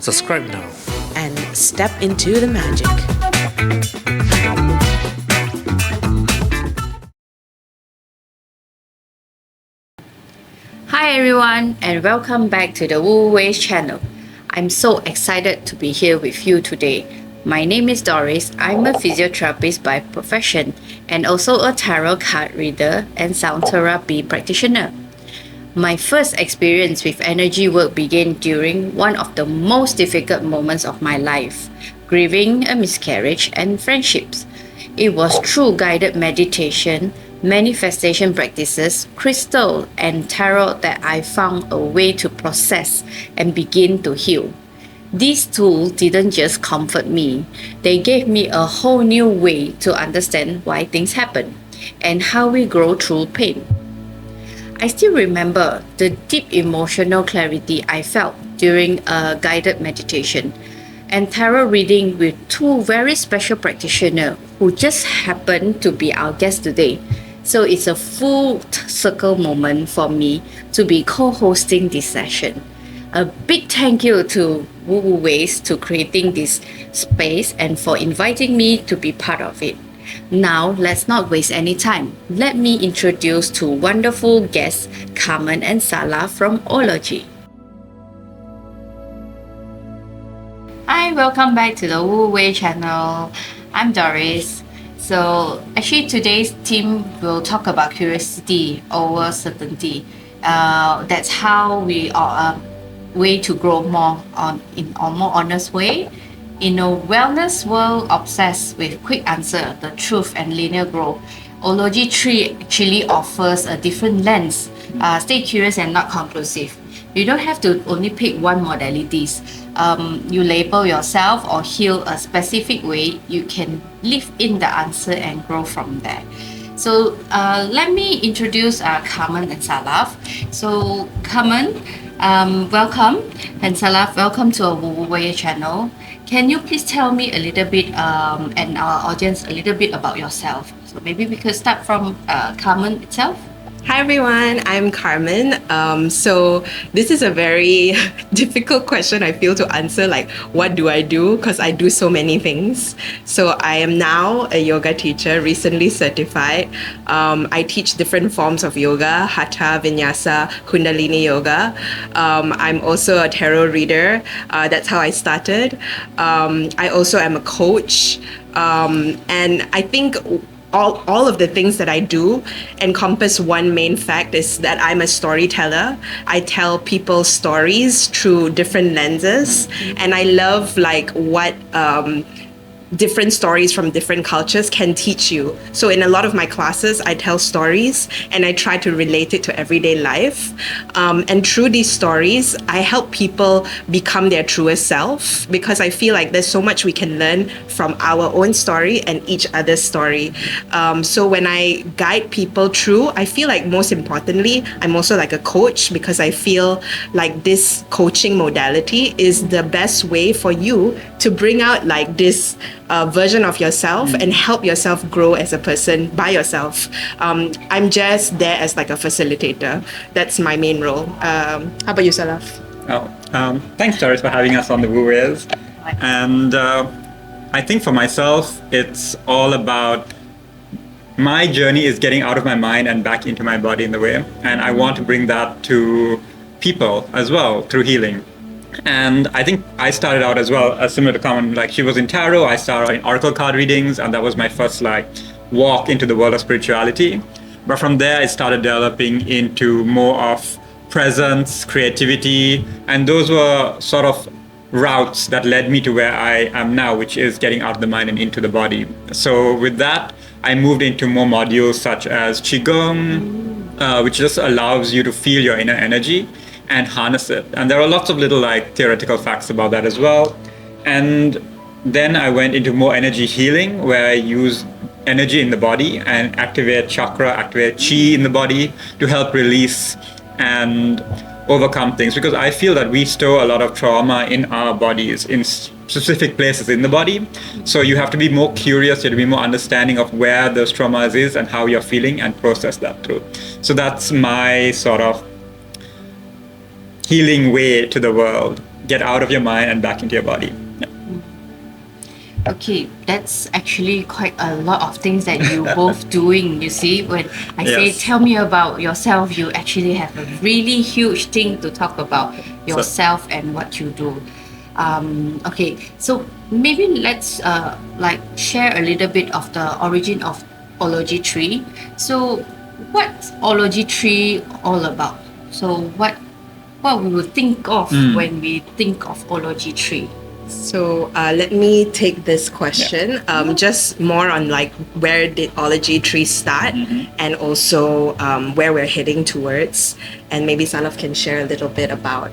Subscribe now and step into the magic. Hi everyone, and welcome back to the Wu Wei's channel. I'm so excited to be here with you today. My name is Doris. I'm a physiotherapist by profession and also a tarot card reader and sound therapy practitioner. My first experience with energy work began during one of the most difficult moments of my life, grieving a miscarriage and friendships. It was through guided meditation, manifestation practices, crystal, and tarot that I found a way to process and begin to heal. These tools didn't just comfort me, they gave me a whole new way to understand why things happen and how we grow through pain. I still remember the deep emotional clarity I felt during a guided meditation and tarot reading with two very special practitioners who just happened to be our guests today. So it's a full circle moment for me to be co-hosting this session. A big thank you to Wu Wei's to creating this space and for inviting me to be part of it. Now, let's not waste any time. Let me introduce two wonderful guests, Karmun and Salaf from Ology. Hi, welcome back to the Wu Wei channel. I'm Doris. So actually today's theme will talk about curiosity over certainty. That's how we are way to grow more in a more honest way. In a wellness world obsessed with quick answer, the truth and linear growth, Ology 3 actually offers a different lens. Stay curious and not conclusive. You don't have to only pick one modalities. You label yourself or heal a specific way, you can live in the answer and grow from there. So let me introduce Karmun and Salaf. So Karmun, welcome, and Salaf, welcome to our Wu Wei channel. Can you please tell me a little bit and our audience a little bit about yourself? So maybe we could start from Karmun itself. Hi everyone, I'm Karmun. So this is a very difficult question I feel to answer, like what do I do? Because I do so many things. So I am now a yoga teacher, recently certified. I teach different forms of yoga, hatha, vinyasa, kundalini yoga. I'm also a tarot reader. That's how I started. I also am a coach. And I think all of the things that I do encompass one main fact is that I'm a storyteller. I tell people stories through different lenses, and I love like what different stories from different cultures can teach you. So in a lot of my classes, I tell stories and I try to relate it to everyday life. And through these stories, I help people become their truest self because I feel like there's so much we can learn from our own story and each other's story. So when I guide people through, I feel like most importantly, I'm also like a coach because I feel like this coaching modality is the best way for you to bring out like this version of yourself and help yourself grow as a person by yourself. I'm just there as like a facilitator. That's my main role. How about you, Salaf? Thanks, Doris, for having us on the Wu Wei's. And I think for myself, it's all about my journey is getting out of my mind and back into my body in the way. And I want to bring that to people as well through healing. And I think I started out as well, similar to Karmun, like she was in tarot, I started in oracle card readings, and that was my first like walk into the world of spirituality. But from there, it started developing into more of presence, creativity, and those were sort of routes that led me to where I am now, which is getting out of the mind and into the body. So with that, I moved into more modules such as Qigong, which just allows you to feel your inner energy and harness it. And there are lots of little like theoretical facts about that as well. And then I went into more energy healing, where I use energy in the body and activate chakra, activate chi in the body to help release and overcome things, because I feel that we store a lot of trauma in our bodies in specific places in the body. So you have to be more curious, you have to be more understanding of where those traumas is and how you're feeling and process that through. So that's my sort of healing way to the world. Get out of your mind and back into your body. Yeah. Okay, that's actually quite a lot of things that you both doing. You see, when I say Yes. tell me about yourself, you actually have a really huge thing to talk about yourself and what you do. Okay, so maybe let's like share a little bit of the origin of ology tree. So, what's ology tree all about? So, what we would think of when we think of ology tree? So let me take this question. Just more on like where did ology tree start, and also where we're heading towards, and maybe Salaf can share a little bit about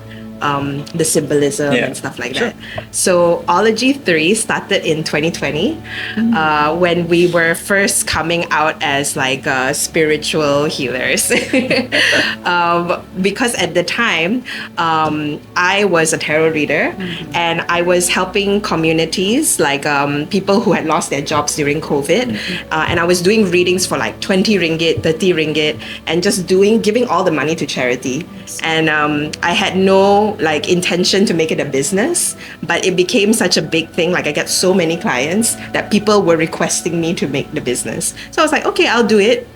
the symbolism and stuff like that. So ology 3 started in 2020 when we were first coming out as like spiritual healers. Because at the time I was a tarot reader and I was helping communities like people who had lost their jobs during COVID, and I was doing readings for like 20 ringgit, 30 ringgit, and just giving all the money to charity. And I had no like intention to make it a business, but it became such a big thing. Like I get so many clients that people were requesting me to make the business. So I was like, okay, I'll do it.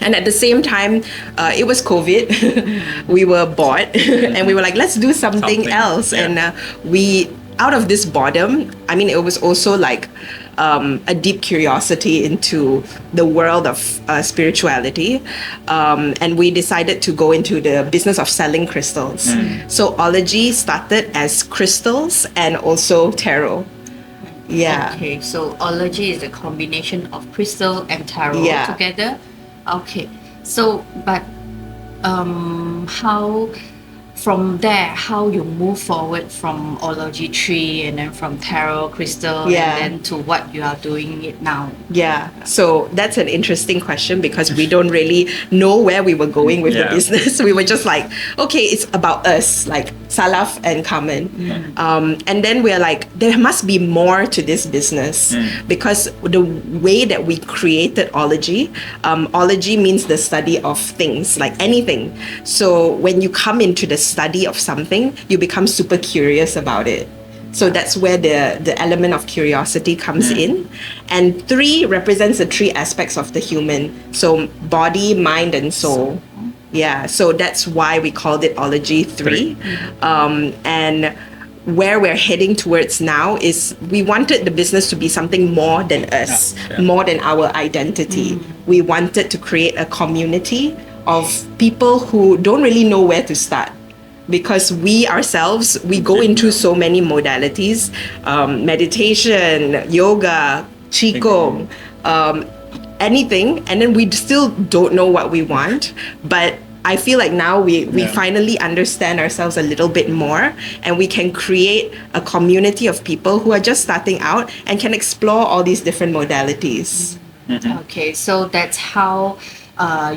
And at the same time, it was COVID. We were bored and we were like, let's do something else. Yeah. And we, out of this boredom, I mean, it was also like a deep curiosity into the world of spirituality. And we decided to go into the business of selling crystals. So ology started as crystals and also tarot. Yeah. Okay, so ology is a combination of crystal and tarot together. Okay, so but how from there, how you move forward from ology tree and then from tarot crystal and then to what you are doing it now? Yeah, so that's an interesting question because we don't really know where we were going with the business. We were just like, okay, it's about us, like Salaf and Karmun. And then we're like, there must be more to this business because the way that we created ology, ology means the study of things, like anything. So when you come into the study of something, you become super curious about it. So that's where the element of curiosity comes in. And 3 represents the 3 aspects of the human. So body, mind, and soul. Yeah, so that's why we called it ology 3. And where we're heading towards now is we wanted the business to be something more than us, more than our identity. We wanted to create a community of people who don't really know where to start. Because we ourselves, we go into so many modalities, meditation, yoga, qigong, anything, and then we still don't know what we want. But I feel like now we finally understand ourselves a little bit more, and we can create a community of people who are just starting out and can explore all these different modalities. Okay, so that's how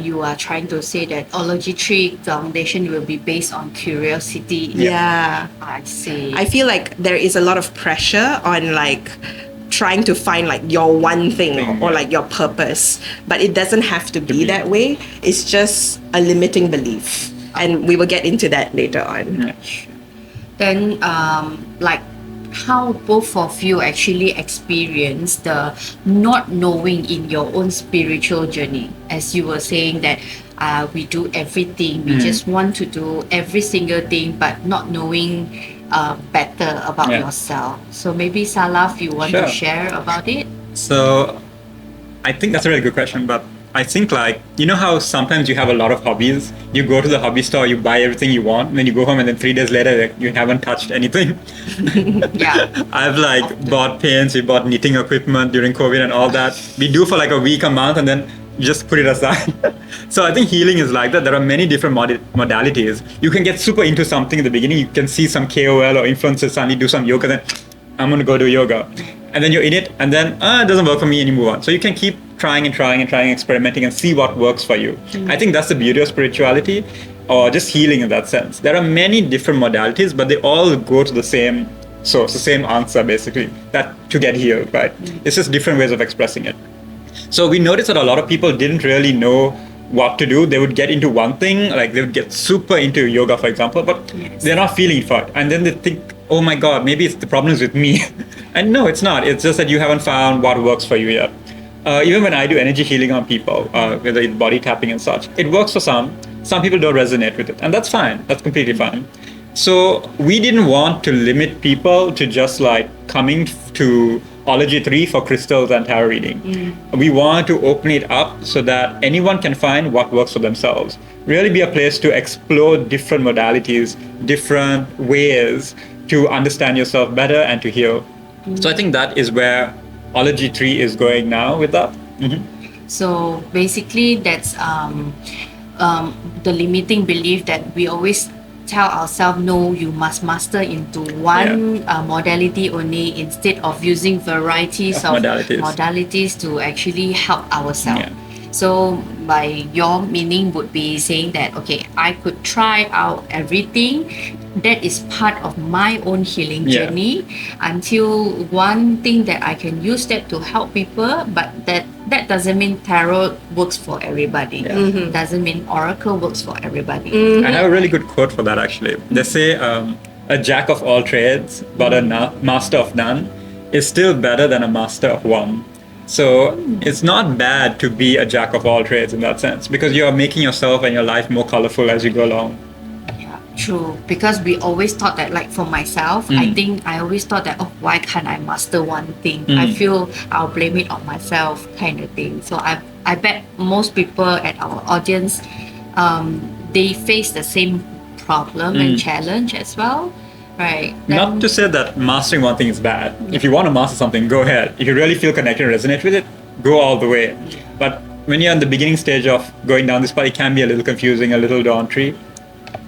you are trying to say that ology tree foundation will be based on curiosity. Yeah. I see. I feel like there is a lot of pressure on like trying to find like your one thing or like your purpose, but it doesn't have to be that way. It's just a limiting belief, and we will get into that later on. Then like how both of you actually experience the not knowing in your own spiritual journey, as you were saying that we do everything, we just want to do every single thing, but not knowing better about yourself. So maybe Salaf, you want to share about it? So I think that's a really good question, but I think like, you know how sometimes you have a lot of hobbies, you go to the hobby store, you buy everything you want, and then you go home and then 3 days later like, you haven't touched anything. I've like bought paints, we bought knitting equipment during COVID and all that. We do for like a week, a month, and then you just put it aside. So I think healing is like that. There are many different modalities. You can get super into something in the beginning. You can see some KOL or influencers suddenly do some yoga, then I'm going to go do yoga. And then you're in it, and then it doesn't work for me, and you move on. So you can keep trying, experimenting, and see what works for you. I think that's the beauty of spirituality, or just healing in that sense. There are many different modalities, but they all go to the same source, the same answer, basically, that to get healed, right? It's just different ways of expressing it. So we noticed that a lot of people didn't really know what to do. They would get into one thing, like they would get super into yoga, for example, but they're not feeling for it. And then they think, oh my God, maybe it's the problem is with me. And no, it's not. It's just that you haven't found what works for you yet. Even when I do energy healing on people, whether it's body tapping and such, it works for some. Some people don't resonate with it. And that's fine. That's completely fine. So we didn't want to limit people to just like coming to Ology 3 for crystals and tarot reading. We want to open it up so that anyone can find what works for themselves. Really be a place to explore different modalities, different ways to understand yourself better and to heal. So I think that is where Ology 3 is going now with that. So basically, that's the limiting belief that we always tell ourselves, no, you must master into one modality only, instead of using varieties of modalities to actually help ourselves. So by your meaning would be saying that, okay, I could try out everything. That is part of my own healing journey until one thing that I can use that to help people, but that doesn't mean tarot works for everybody. Doesn't mean oracle works for everybody. I have a really good quote for that actually. They say a jack of all trades but a master of none is still better than a master of one. So it's not bad to be a jack of all trades in that sense, because you're making yourself and your life more colorful as you go along. True, because we always thought that, like for myself, I think I always thought that, oh, why can't I master one thing? I feel I'll blame it on myself, kind of thing. So I bet most people at our audience, they face the same problem and challenge as well, right? Not to say that mastering one thing is bad. If you want to master something, go ahead. If you really feel connected and resonate with it, go all the way. But when you're in the beginning stage of going down this path, it can be a little confusing, a little daunting.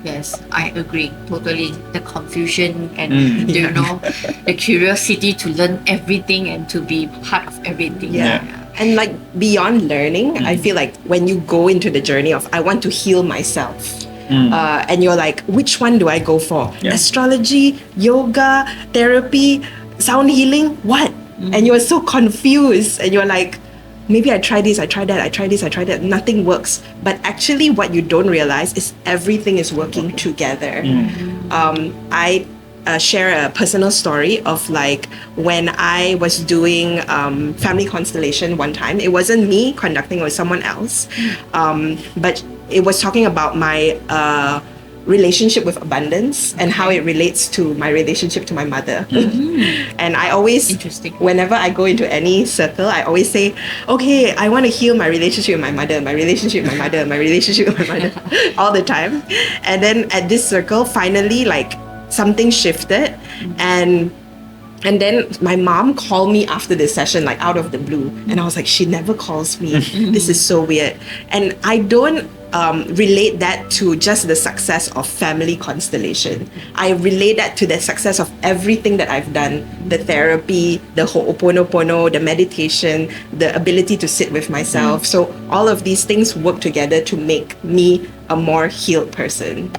Yes, I agree totally. The confusion and you know, the curiosity to learn everything and to be part of everything. And like beyond learning, I feel like when you go into the journey of I want to heal myself, and you're like, which one do I go for? Astrology, yoga, therapy, sound healing, what? And you're so confused and you're like, maybe I try this, I try that, I try this, I try that, nothing works. But actually what you don't realize is everything is working together. I share a personal story of like when I was doing family constellation one time. It wasn't me conducting, it was someone else. But it was talking about my relationship with abundance and how it relates to my relationship to my mother. And I always, whenever I go into any circle, I always say, okay, I want to heal my relationship with my mother, my relationship with my mother, my relationship with my mother, all the time. And then at this circle, finally, like something shifted, and then my mom called me after this session, like out of the blue. And I was like, she never calls me. This is so weird. And I don't relate that to just the success of family constellation. I relate that to the success of everything that I've done. The therapy, the ho'oponopono, the meditation, the ability to sit with myself. So all of these things work together to make me a more healed person.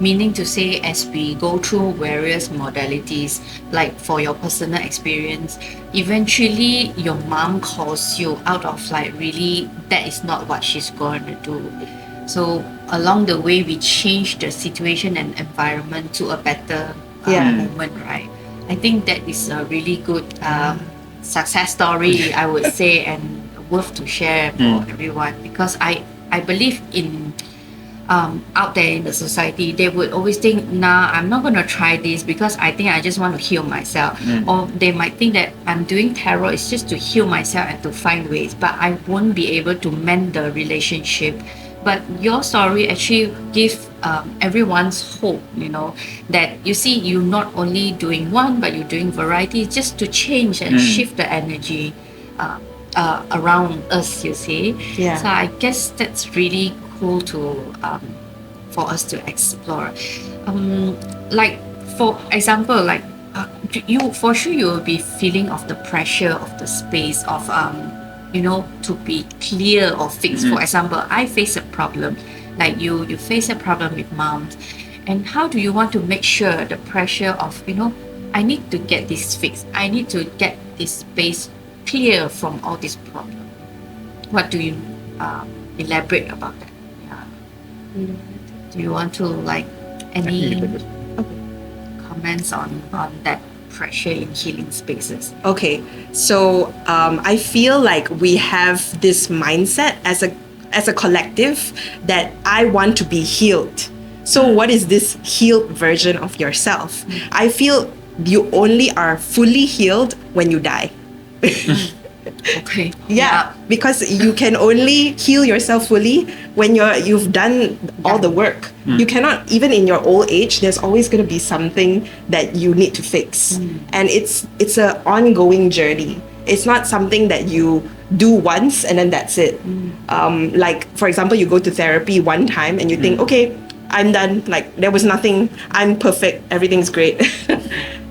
Meaning to say, as we go through various modalities, like for your personal experience, eventually your mom calls you out of like, really, that is not what she's going to do. So along the way, we change the situation and environment to a better moment, right? I think that is a really good success story, I would say, and worth to share for everyone, because I believe in out there in the society, they would always think, nah, I'm not going to try this because I think I just want to heal myself. Or they might think that I'm doing tarot is just to heal myself and to find ways, but I won't be able to mend the relationship. But your story actually gives everyone's hope, you know, that you see, you're not only doing one, but you're doing variety just to change and shift the energy around us, you see. So I guess that's really cool to for us to explore. Like for example, like you for sure you will be feeling of the pressure of the space of you know, to be clear or fixed. For example, I face a problem, like you face a problem with moms, and how do you want to make sure the pressure of, you know, I need to get this fixed, I need to get this space clear from all this problem? What do you elaborate about that. Yeah. Do you want to like any comments on that pressure in healing spaces? Okay, so I feel like we have this mindset as a collective that I want to be healed. So what is this healed version of yourself? I feel you only are fully healed when you die. Okay. Yeah, because you can only heal yourself fully when you've done all the work. You cannot, even in your old age, there's always going to be something that you need to fix, and it's an ongoing journey. It's not something that you do once and then that's it. Like, for example, you go to therapy one time and you think, okay, I'm done. Like, there was nothing. I'm perfect. Everything's great.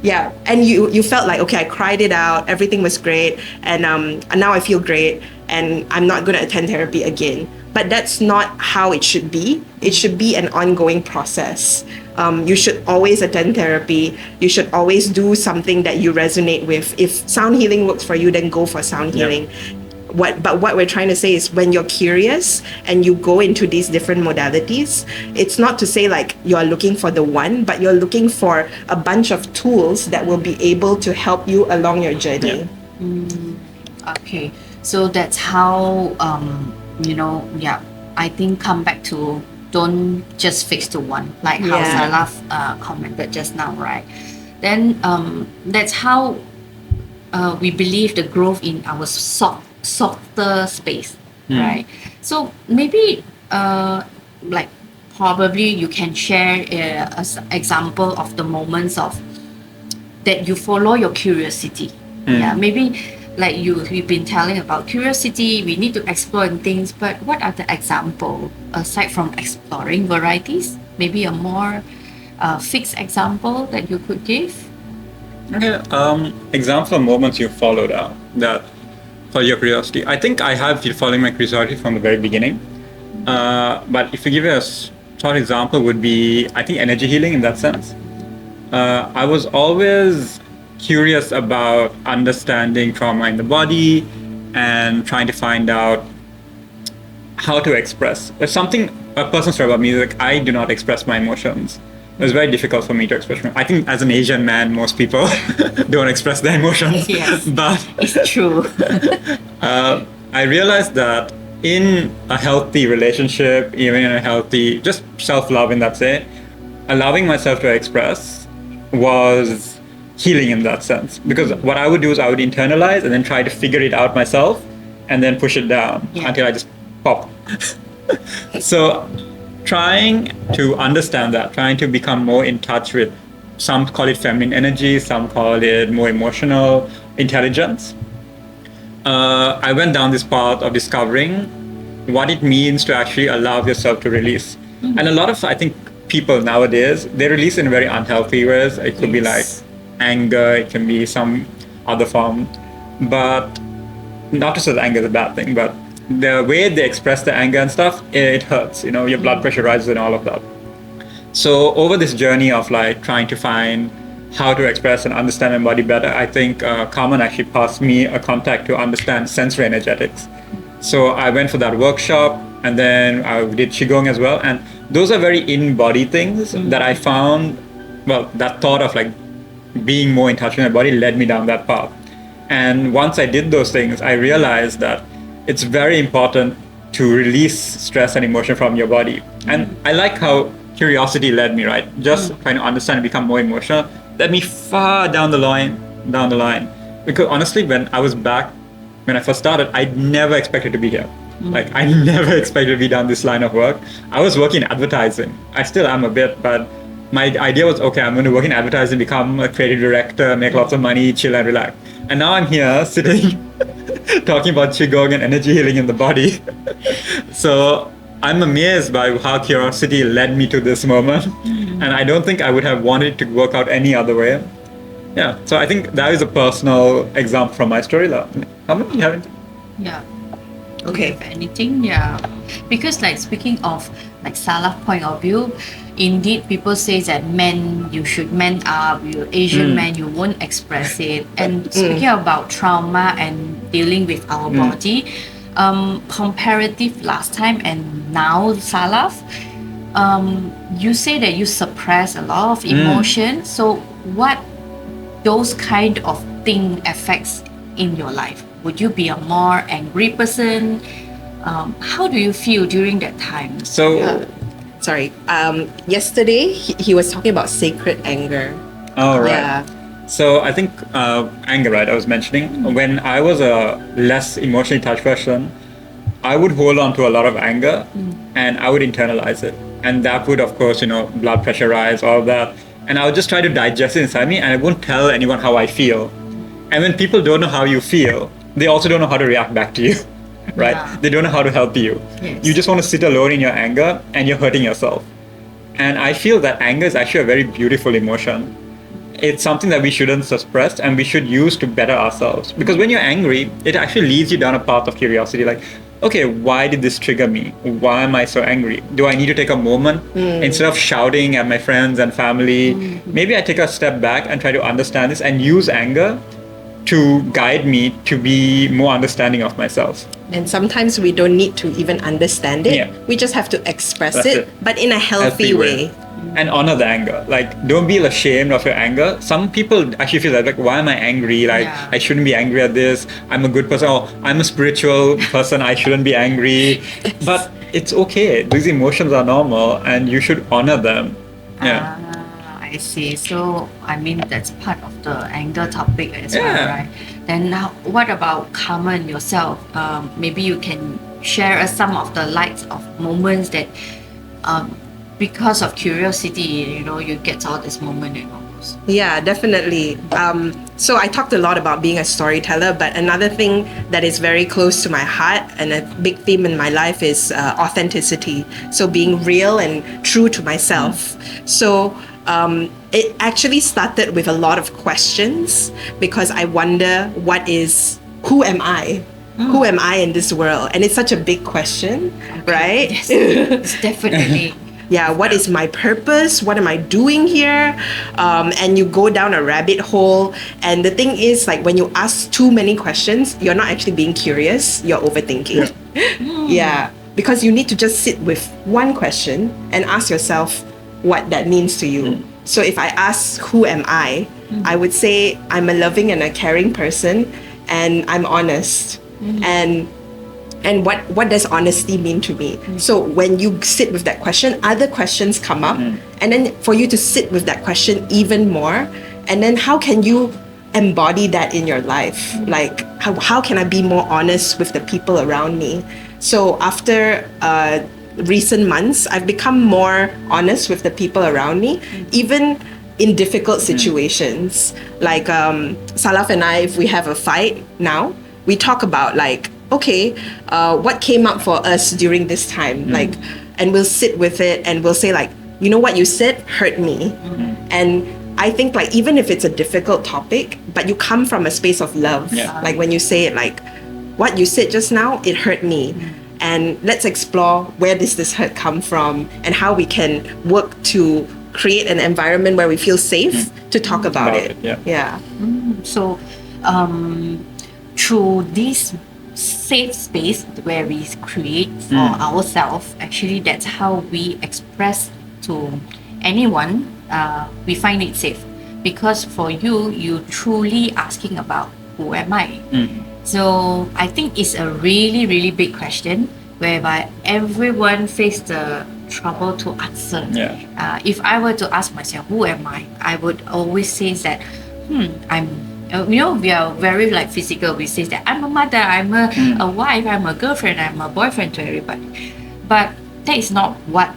Yeah, and you felt like, okay, I cried it out, everything was great, and now I feel great, and I'm not going to attend therapy again. But that's not how it should be. It should be an ongoing process. You should always attend therapy. You should always do something that you resonate with. If sound healing works for you, then go for sound healing. But what we're trying to say is, when you're curious and you go into these different modalities, it's not to say like you're looking for the one, but you're looking for a bunch of tools that will be able to help you along your journey. Okay, so that's how I think come back to don't just fix the one, like how Salaf commented just now, right? Then that's how we believe the growth in our softer space, right? So maybe like probably you can share an example of the moments of that you follow your curiosity. Yeah, maybe like we've been telling about curiosity, we need to explore things, but what are the examples aside from exploring varieties? Maybe a more fixed example that you could give? Okay, example of moments you followed out that for your curiosity. I think I have been following my curiosity from the very beginning. But if you give a short example, would be, I think, energy healing in that sense. I was always curious about understanding trauma in the body and trying to find out how to express. There's something, a personal story about me, like I do not express my emotions. It was very difficult for me to express my, I think as an Asian man, most people don't express their emotions. Yes, but it's true. I realized that in a healthy relationship, even in a healthy, just self-love in that say, allowing myself to express was healing in that sense. Because what I would do is I would internalize and then try to figure it out myself and then push it down until I just pop. So trying to understand that, trying to become more in touch with, some call it feminine energy, some call it more emotional intelligence. I went down this path of discovering what it means to actually allow yourself to release. And a lot of, I think, people nowadays, they release in very unhealthy ways. It could be like anger, it can be some other form. But not to say that anger is a bad thing, but the way they express the anger and stuff, it hurts, you know, your blood pressure rises and all of that. So over this journey of like trying to find how to express and understand my body better, I think Karmun actually passed me a contact to understand sensory energetics. So I went for that workshop and then I did Qigong as well. And those are very in-body things that I found, well, that thought of like being more in touch with my body led me down that path. And once I did those things, I realized that it's very important to release stress and emotion from your body. And I like how curiosity led me, right? Just trying to understand and become more emotional led me far down the line. Because honestly, when I was back, when I first started, I never expected to be here. Like I never expected to be down this line of work. I was working in advertising. I still am a bit, but my idea was, okay, I'm going to work in advertising, become a creative director, make lots of money, chill and relax. And now I'm here sitting talking about Qigong and energy healing in the body. So I'm amazed by how curiosity led me to this moment. And I don't think I would have wanted to work out any other way. Yeah, so I think that is a personal example from my story. How many do you have? Yeah. Okay. If anything, yeah. Because like speaking of like Salaf point of view, indeed people say that men, you should man up, you're Asian man, you won't express it. And speaking about trauma and dealing with our body, comparative last time and now, Salaf, you say that you suppress a lot of emotion. So what those kind of thing affects in your life? Would you be a more angry person? How do you feel during that time? So, Sorry. Yesterday, he was talking about sacred anger. all right. Yeah. So I think anger, right? I was mentioning when I was a less emotionally touched person, I would hold on to a lot of anger and I would internalize it, and that would, of course, blood pressure rise, all of that, and I would just try to digest it inside me, and I wouldn't tell anyone how I feel. And when people don't know how you feel, they also don't know how to react back to you, right? Yeah. They don't know how to help you. Yes. You just want to sit alone in your anger, and you're hurting yourself. And I feel that anger is actually a very beautiful emotion. It's something that we shouldn't suppress and we should use to better ourselves. Because when you're angry, it actually leads you down a path of curiosity. Like, okay, why did this trigger me? Why am I so angry? Do I need to take a moment instead of shouting at my friends and family? Maybe I take a step back and try to understand this and use anger to guide me to be more understanding of myself. And sometimes we don't need to even understand it. Yeah. We just have to express That's it, it. but in a healthy way. And honor the anger. Like, don't be ashamed of your anger. Some people actually feel that, like, why am I angry? Like, Yeah. I shouldn't be angry at this. I'm a good person. Oh, I'm a spiritual person. I shouldn't be angry. But it's okay. These emotions are normal and you should honor them. Yeah. I see. So, I mean, that's part of the anger topic as well, Yeah. right? Then, now, what about Carmen yourself? Maybe you can share us some of the lights of moments that, because of curiosity, you get all this moment and all those. Yeah, definitely. So I talked a lot about being a storyteller, but another thing that is very close to my heart and a big theme in my life is authenticity. So being real and true to myself. So it actually started with a lot of questions because I wonder who am I? Who am I in this world? And it's such a big question, right? Yes, it's definitely. Yeah, what is my purpose? What am I doing here? And you go down a rabbit hole. And the thing is, like, when you ask too many questions, you're not actually being curious, you're overthinking. Yeah, because you need to just sit with one question and ask yourself what that means to you. So if I ask, who am I would say I'm a loving and a caring person, and I'm honest. And what does honesty mean to me? So when you sit with that question, other questions come up, and then for you to sit with that question even more, and then how can you embody that in your life? Like, how can I be more honest with the people around me? So after recent months, I've become more honest with the people around me, even in difficult situations. Like Salaf and I, if we have a fight now, we talk about, like, okay, what came up for us during this time, like, and we'll sit with it and we'll say, like, you know what you said hurt me. And I think, like, even if it's a difficult topic, but you come from a space of love, like when you say it, like, what you said just now, it hurt me. And let's explore where does this hurt come from and how we can work to create an environment where we feel safe to talk about it. Yeah. So, through this safe space where we create for ourselves, actually that's how we express to anyone, we find it safe. Because for you truly asking about who am I? So I think it's a really, really big question whereby everyone face the trouble to answer. If I were to ask myself, who am I would always say that, we are very, like, physical. We say that I'm a mother, I'm a wife, I'm a girlfriend, I'm a boyfriend to everybody. But that is not what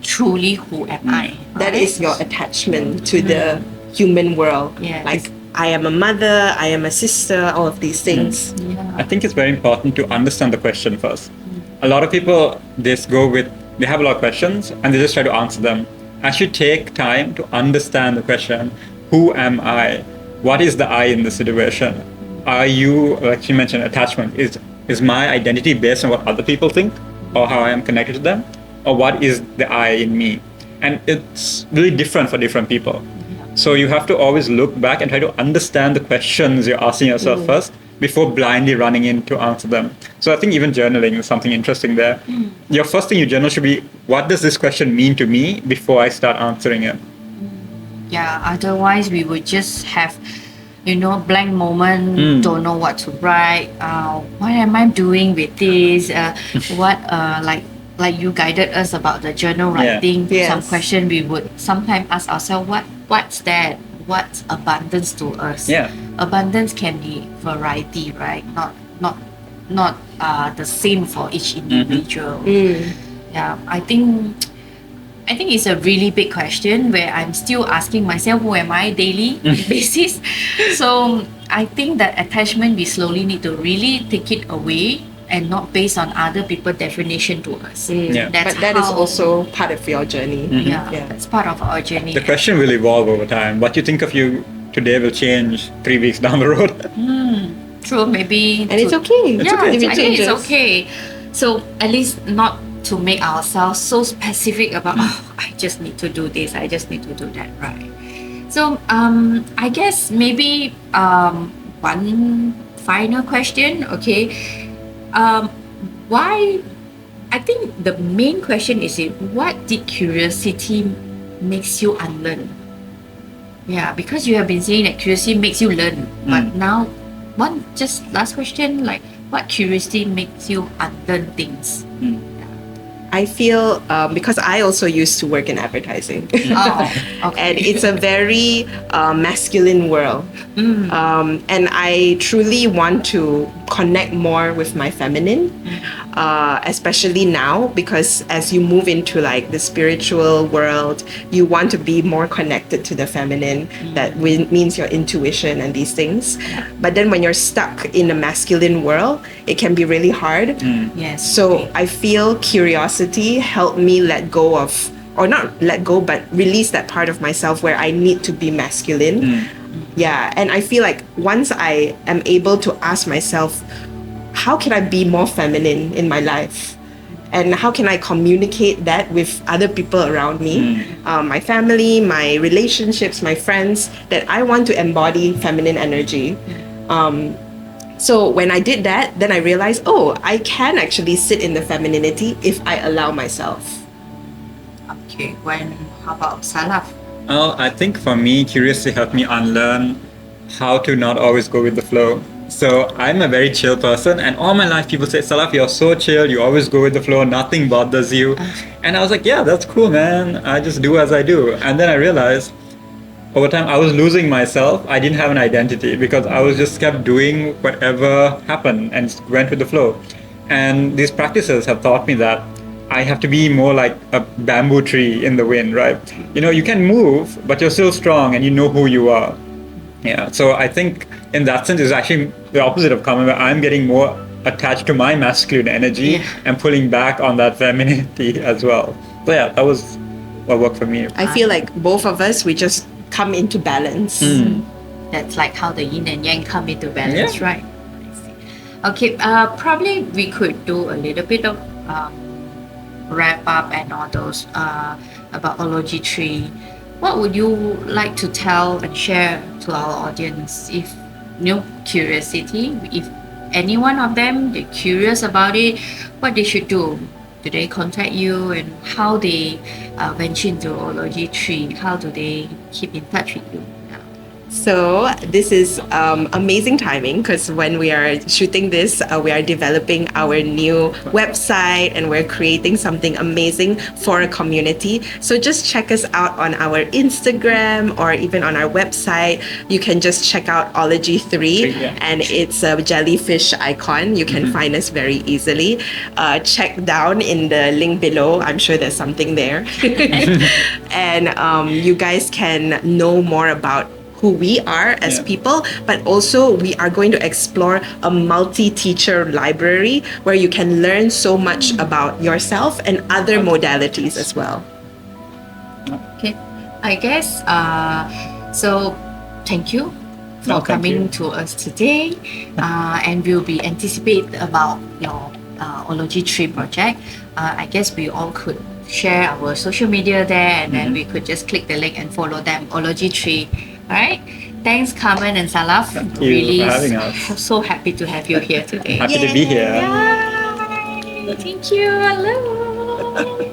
truly who am I. That is your attachment to the human world. Like, I am a mother, I am a sister, all of these things. I think it's very important to understand the question first. A lot of people, they have a lot of questions and they just try to answer them. Actually take time to understand the question. Who am I? What is the I in the situation? Are you, like you mentioned, attachment? Is my identity based on what other people think or how I am connected to them? Or what is the I in me? And it's really different for different people. So you have to always look back and try to understand the questions you're asking yourself first before blindly running in to answer them. So I think even journaling is something interesting there. Your first thing you journal should be, what does this question mean to me before I start answering it? Yeah, otherwise we would just have, blank moment, don't know what to write. What am I doing with this? What like you guided us about the journal writing. Yes. Some question we would sometimes ask ourselves, what's that? What's abundance to us? Yeah. Abundance can be variety, right? Not the same for each individual. Yeah, I think it's a really big question where I'm still asking myself, who am I daily basis? So I think that attachment, we slowly need to really take it away and not based on other people's definition to us. Yeah. But that is also part of your journey. Yeah, that's part of our journey. The question will evolve over time. What you think of you today will change 3 weeks down the road. True, maybe. And it's okay. Yeah, okay if it I think it's changes. okay. So at least not to make ourselves so specific about, I just need to do this, I just need to do that, right? So I guess maybe one final question, okay? Why? I think the main question is, what did curiosity makes you unlearn? Yeah, because you have been saying that curiosity makes you learn, but now, just last question, like, what curiosity makes you unlearn things? I feel because I also used to work in advertising. Oh, okay. And it's a very masculine world. And I truly want to connect more with my feminine, especially now, because as you move into like the spiritual world, you want to be more connected to the feminine. That means your intuition and these things. But then when you're stuck in the masculine world, it can be really hard. Yes. So I feel curiosity helped me let go of, or not let go, but release that part of myself where I need to be masculine. Yeah, and I feel like once I am able to ask myself, how can I be more feminine in my life? And how can I communicate that with other people around me, my family, my relationships, my friends, that I want to embody feminine energy. So when I did that, then I realized, I can actually sit in the femininity if I allow myself. Okay, how about Salaf? I think for me, curiosity helped me unlearn how to not always go with the flow. So I'm a very chill person, and all my life people say, Salaf, you're so chill, you always go with the flow, nothing bothers you. And I was like, yeah, that's cool, man. I just do as I do. And then I realized over time I was losing myself. I didn't have an identity because I was just kept doing whatever happened and went with the flow. And these practices have taught me that I have to be more like a bamboo tree in the wind, right? You can move, but you're still strong and you know who you are. Yeah. So I think in that sense, it's actually the opposite of Karmun, where I'm getting more attached to my masculine energy and pulling back on that femininity as well. So yeah, that was what worked for me. I feel like both of us, we just come into balance. That's like how the yin and yang come into balance, right? I see. Okay, probably we could do a little bit of wrap up and all those about Ology Tree. What would you like to tell and share to our audience if curiosity, if any one of them they're curious about it, what they should do? Do they contact you, and how they venture into Ology Tree? How do they keep in touch with you? So this is amazing timing, because when we are shooting this, we are developing our new website and we're creating something amazing for a community. So just check us out on our Instagram or even on our website. You can just check out Ology3 and it's a jellyfish icon. You can find us very easily. Check down in the link below. I'm sure there's something there. And you guys can know more about who we are as people, but also we are going to explore a multi-teacher library where you can learn so much about yourself and other modalities as well. Okay, I guess so. Thank you for coming to us today, and we'll be anticipate about your Ology Tree project. I guess we all could share our social media there, and then we could just click the link and follow them, Ology Tree. All right. Thanks, Carmen and Salaf. Thank you Really for having us. so happy to have you here today. Happy to be here. Yay! Thank you. Hello.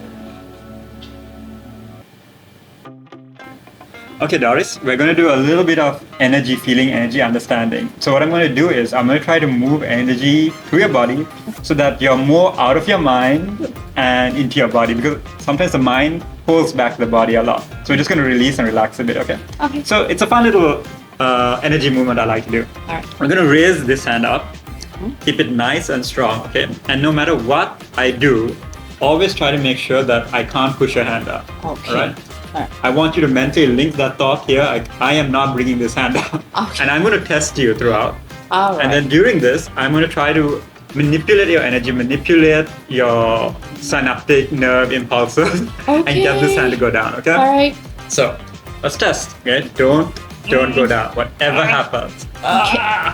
Okay, Doris, we're going to do a little bit of energy feeling, energy understanding. So what I'm going to do is I'm going to try to move energy through your body so that you're more out of your mind and into your body, because sometimes the mind pulls back the body a lot. So we're just going to release and relax a bit, okay? Okay. So it's a fun little energy movement I like to do. All right. I'm going to raise this hand up, keep it nice and strong, okay? And no matter what I do, always try to make sure that I can't push your hand up. Okay. All right? I want you to mentally link that thought here. I am not bringing this hand up. Okay. And I'm going to test you throughout. All right. And then during this, I'm going to try to manipulate your energy, manipulate your synaptic nerve impulses, and get this hand to go down, okay? All right. So, let's test, okay? Don't go down, whatever happens. Okay.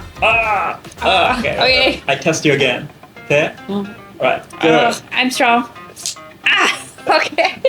Okay. I test you again, okay? Right, good. I'm strong. Okay.